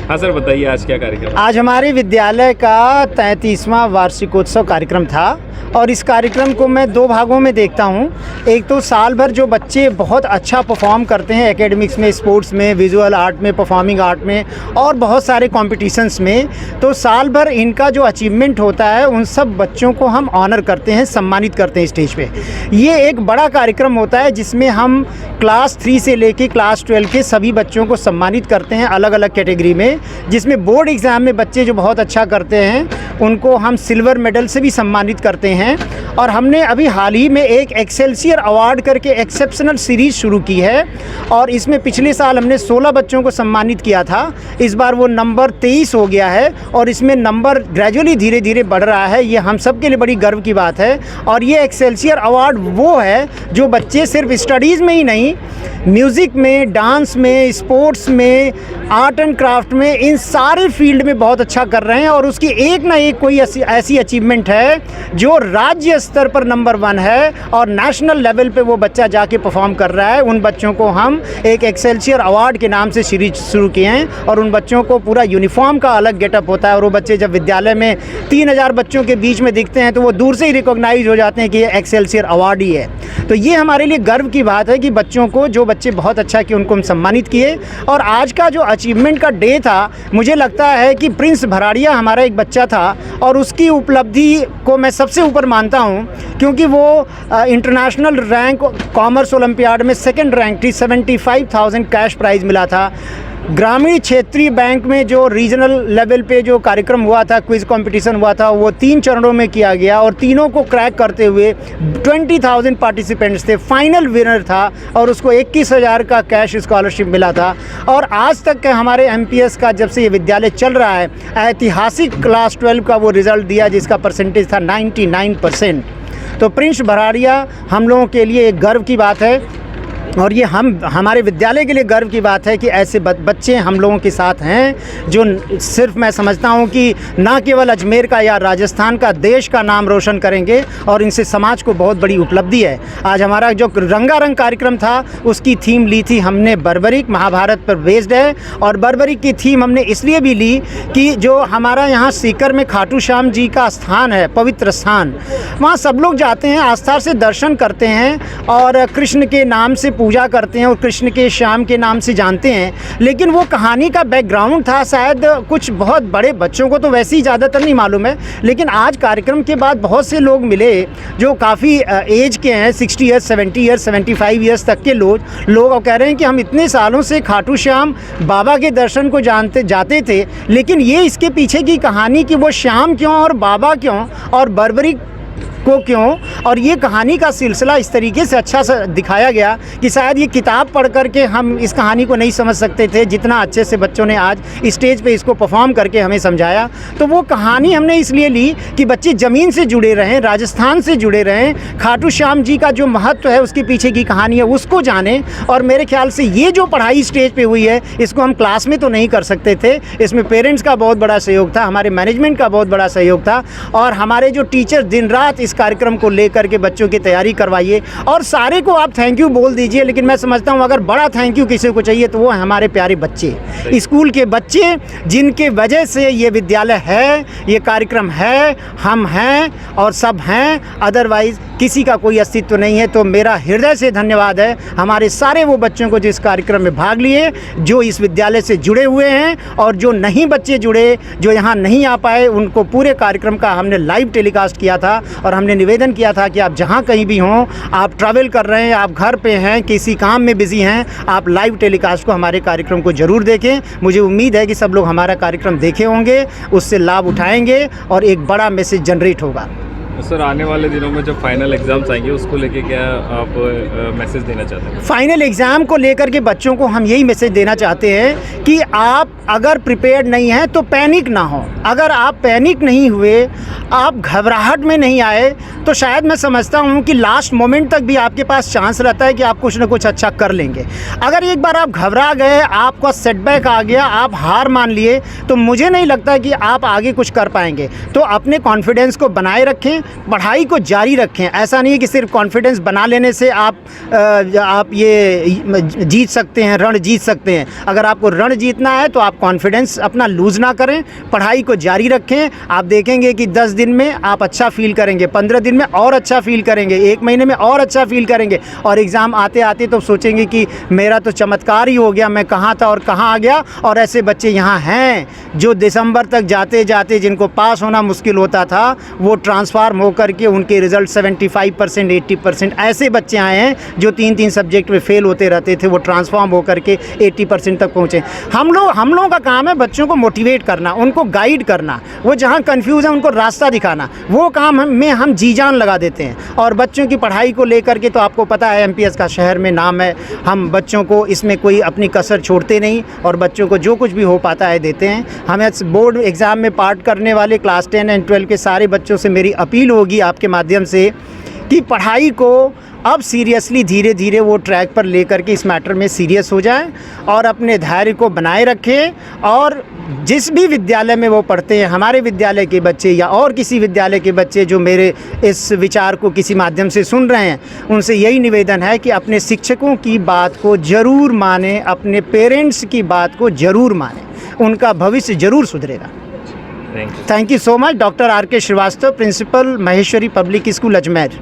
हाँ सर, बताइए आज क्या कार्यक्रम? आज हमारे विद्यालय का 33वां वार्षिकोत्सव कार्यक्रम था और इस कार्यक्रम को मैं दो भागों में देखता हूँ। एक तो साल भर जो बच्चे बहुत अच्छा परफॉर्म करते हैं एकेडमिक्स में, स्पोर्ट्स में, विजुअल आर्ट में, परफॉर्मिंग आर्ट में और बहुत सारे कॉम्पिटिशन्स में, तो साल भर इनका जो अचीवमेंट होता है उन सब बच्चों को हम ऑनर करते हैं, सम्मानित करते हैं स्टेज पे। ये एक बड़ा कार्यक्रम होता है जिसमें हम क्लास 3 से लेके क्लास 12 के सभी बच्चों को सम्मानित करते हैं अलग अलग कैटेगरी में, जिसमें बोर्ड एग्ज़ाम में बच्चे जो बहुत अच्छा करते हैं उनको हम सिल्वर मेडल से भी सम्मानित करते हैं। और हमने अभी हाल ही में एक एक्सेलसियर अवार्ड करके एक्सेप्शनल सीरीज़ शुरू की है और इसमें पिछले साल हमने 16 बच्चों को सम्मानित किया था। इस बार वो नंबर 23 हो गया है और इसमें नंबर ग्रेजुअली धीरे धीरे बढ़ रहा है। ये हम सब के लिए बड़ी गर्व की बात है। और ये एक्सेलसियर अवार्ड वो है जो बच्चे सिर्फ स्टडीज़ में ही नहीं, म्यूज़िक में, डांस में, स्पोर्ट्स में, आर्ट एंड क्राफ्ट में, इन सारे फील्ड में बहुत अच्छा कर रहे हैं और उसकी एक ना एक कोई ऐसी अचीवमेंट है जो राज्य स्तर पर नंबर 1 है और नेशनल लेवल पे वो बच्चा जाके परफॉर्म कर रहा है। उन बच्चों को हम एक एक्सेलसियर अवार्ड के नाम से सीरीज शुरू किए हैं और उन बच्चों को पूरा यूनिफॉर्म का अलग गेटअप होता है और वो बच्चे जब विद्यालय में 3000 बच्चों के बीच में दिखते हैं तो वो दूर से ही रिकॉग्नाइज हो जाते हैं कि ये एक्सेलसियर अवार्ड ही है। तो ये हमारे लिए गर्व की बात है कि बच्चों को, जो बच्चे बहुत अच्छा किए उनको हम सम्मानित किए। और आज का जो अचीवमेंट का डे था, मुझे लगता है कि प्रिंस भराड़िया हमारा एक बच्चा था और उसकी उपलब्धि को मैं सबसे ऊपर मानता हूँ क्योंकि वो इंटरनेशनल रैंक कॉमर्स ओलंपियाड में 2nd रैंक थी। 75,000 कैश प्राइज़ मिला था। ग्रामीण क्षेत्रीय बैंक में जो रीजनल लेवल पे जो कार्यक्रम हुआ था, क्विज़ कंपटीशन हुआ था, वो 3 चरणों में किया गया और तीनों को क्रैक करते हुए 20,000 पार्टिसिपेंट्स थे। फाइनल विनर था और उसको 21,000 का कैश स्कॉलरशिप मिला था। और आज तक के हमारे एमपीएस का, जब से ये विद्यालय चल रहा है, ऐतिहासिक क्लास 12 का वो रिज़ल्ट दिया जिसका परसेंटेज था 99%। तो प्रिंस भराड़िया हम लोगों के लिए एक गर्व की बात है और ये हमारे विद्यालय के लिए गर्व की बात है कि ऐसे बच्चे हम लोगों के साथ हैं जो सिर्फ, मैं समझता हूँ कि ना केवल अजमेर का या राजस्थान का, देश का नाम रोशन करेंगे और इनसे समाज को बहुत बड़ी उपलब्धि है। आज हमारा जो रंगारंग कार्यक्रम था उसकी थीम ली थी हमने बर्बरिक, महाभारत पर बेस्ड है। और बर्बरिक की थीम हमने इसलिए भी ली कि जो हमारा यहाँ सीकर में खाटू श्याम जी का स्थान है, पवित्र स्थान, वहाँ सब लोग जाते हैं, आस्था से दर्शन करते हैं और कृष्ण के नाम से पूजा करते हैं और कृष्ण के श्याम के नाम से जानते हैं। लेकिन वो कहानी का बैकग्राउंड था, शायद कुछ बहुत बड़े बच्चों को तो वैसे ही ज़्यादातर नहीं मालूम है, लेकिन आज कार्यक्रम के बाद बहुत से लोग मिले जो काफ़ी एज के हैं, 60 ईयर्स, 70 ईयर्स, 75 ईयर्स तक के लोग कह रहे हैं कि हम इतने सालों से खाटू श्याम बाबा के दर्शन को जाते थे, लेकिन ये इसके पीछे की कहानी कि वो श्याम क्यों और बाबा क्यों और बर्बरिक को क्यों, और ये कहानी का सिलसिला इस तरीके से अच्छा सा दिखाया गया कि शायद ये किताब पढ़ करके हम इस कहानी को नहीं समझ सकते थे, जितना अच्छे से बच्चों ने आज स्टेज पे इसको परफॉर्म करके हमें समझाया। तो वो कहानी हमने इसलिए ली कि बच्चे ज़मीन से जुड़े रहें, राजस्थान से जुड़े रहें, खाटू श्याम जी का जो महत्व है उसके पीछे की कहानी है उसको जानें। और मेरे ख्याल से ये जो पढ़ाई स्टेज पे हुई है इसको हम क्लास में तो नहीं कर सकते थे, इसमें पेरेंट्स का बहुत बड़ा सहयोग था, हमारे मैनेजमेंट का बहुत बड़ा सहयोग था और हमारे जो टीचर दिन रात इस कार्यक्रम को लेकर के बच्चों की तैयारी करवाइए। और सारे को आप थैंक यू बोल दीजिए, लेकिन मैं समझता हूँ अगर बड़ा थैंक यू किसी को चाहिए तो वो है हमारे प्यारे बच्चे, स्कूल के बच्चे, जिनके वजह से ये विद्यालय है, ये कार्यक्रम है, हम हैं और सब हैं, अदरवाइज़ किसी का कोई अस्तित्व नहीं है। तो मेरा हृदय से धन्यवाद है हमारे सारे वो बच्चों को जिस कार्यक्रम में भाग लिए, जो इस विद्यालय से जुड़े हुए हैं और जो नहीं बच्चे जुड़े, जो यहाँ नहीं आ पाए, उनको पूरे कार्यक्रम का हमने लाइव टेलीकास्ट किया था और हमने निवेदन किया था कि आप जहाँ कहीं भी हों, आप ट्रैवल कर रहे हैं, आप घर पे हैं, किसी काम में बिज़ी हैं, आप लाइव टेलीकास्ट को, हमारे कार्यक्रम को ज़रूर देखें। मुझे उम्मीद है कि सब लोग हमारा कार्यक्रम देखे होंगे, उससे लाभ उठाएंगे और एक बड़ा मैसेज जनरेट होगा। सर, आने वाले दिनों में जब फाइनल एग्ज़ाम्स आएंगे उसको लेके क्या आप मैसेज देना चाहते हैं? फाइनल एग्ज़ाम को लेकर के बच्चों को हम यही मैसेज देना चाहते हैं कि आप अगर प्रिपेयर्ड नहीं हैं तो पैनिक ना हो। अगर आप पैनिक नहीं हुए, आप घबराहट में नहीं आए, तो शायद मैं समझता हूँ कि लास्ट मोमेंट तक भी आपके पास चांस रहता है कि आप कुछ ना कुछ अच्छा कर लेंगे। अगर एक बार आप घबरा गए, आपका सेटबैक आ गया, आप हार मान लिए, तो मुझे नहीं लगता कि आप आगे कुछ कर पाएंगे। तो अपने कॉन्फिडेंस को बनाए रखें पढ़ाई को जारी रखें। ऐसा नहीं है कि सिर्फ कॉन्फिडेंस बना लेने से आप ये जीत सकते हैं, रण जीत सकते हैं। अगर आपको रण जीतना है तो आप कॉन्फिडेंस अपना लूज़ ना करें, पढ़ाई को जारी रखें। आप देखेंगे कि 10 दिन में आप अच्छा फील करेंगे, 15 दिन में और अच्छा फील करेंगे, 1 महीने में और अच्छा फील करेंगे, और एग्ज़ाम आते आते तो सोचेंगे कि मेरा तो चमत्कार ही हो गया, मैं कहाँ था और कहाँ आ गया। और ऐसे बच्चे यहाँ हैं जो दिसंबर तक जाते जाते जिनको पास होना मुश्किल होता था, वो ट्रांसफार्म होकर के उनके रिज़ल्ट 75%, 80%, ऐसे बच्चे आए हैं जो 3 सब्जेक्ट में फेल होते रहते थे, वो ट्रांसफॉर्म होकर के 80% तक पहुँचे। हम लोगों का काम है बच्चों को मोटिवेट करना, उनको गाइड करना, वो जहाँ कन्फ्यूज़ है उनको रास्ता दिखाना, वो काम में हम जी जान लगा देते हैं। और बच्चों की पढ़ाई को लेकर के तो आपको पता है MPS का शहर में नाम है, हम बच्चों को इसमें कोई अपनी कसर छोड़ते नहीं और बच्चों को जो कुछ भी हो पाता है देते हैं। हमें बोर्ड एग्ज़ाम में पार्ट करने वाले क्लास 10 एंड 12 के सारे बच्चों से मेरी अपील होगी आपके माध्यम से कि पढ़ाई को अब सीरियसली धीरे धीरे वो ट्रैक पर लेकर के इस मैटर में सीरियस हो जाएं और अपने धैर्य को बनाए रखें। और जिस भी विद्यालय में वो पढ़ते हैं, हमारे विद्यालय के बच्चे या और किसी विद्यालय के बच्चे जो मेरे इस विचार को किसी माध्यम से सुन रहे हैं, उनसे यही निवेदन है कि अपने शिक्षकों की बात को ज़रूर मानें, अपने पेरेंट्स की बात को ज़रूर मानें, उनका भविष्य ज़रूर सुधरेगा। Thank you. Thank you so much. Doctor RK Srivastava, principal Maheshwari public school Ajmer.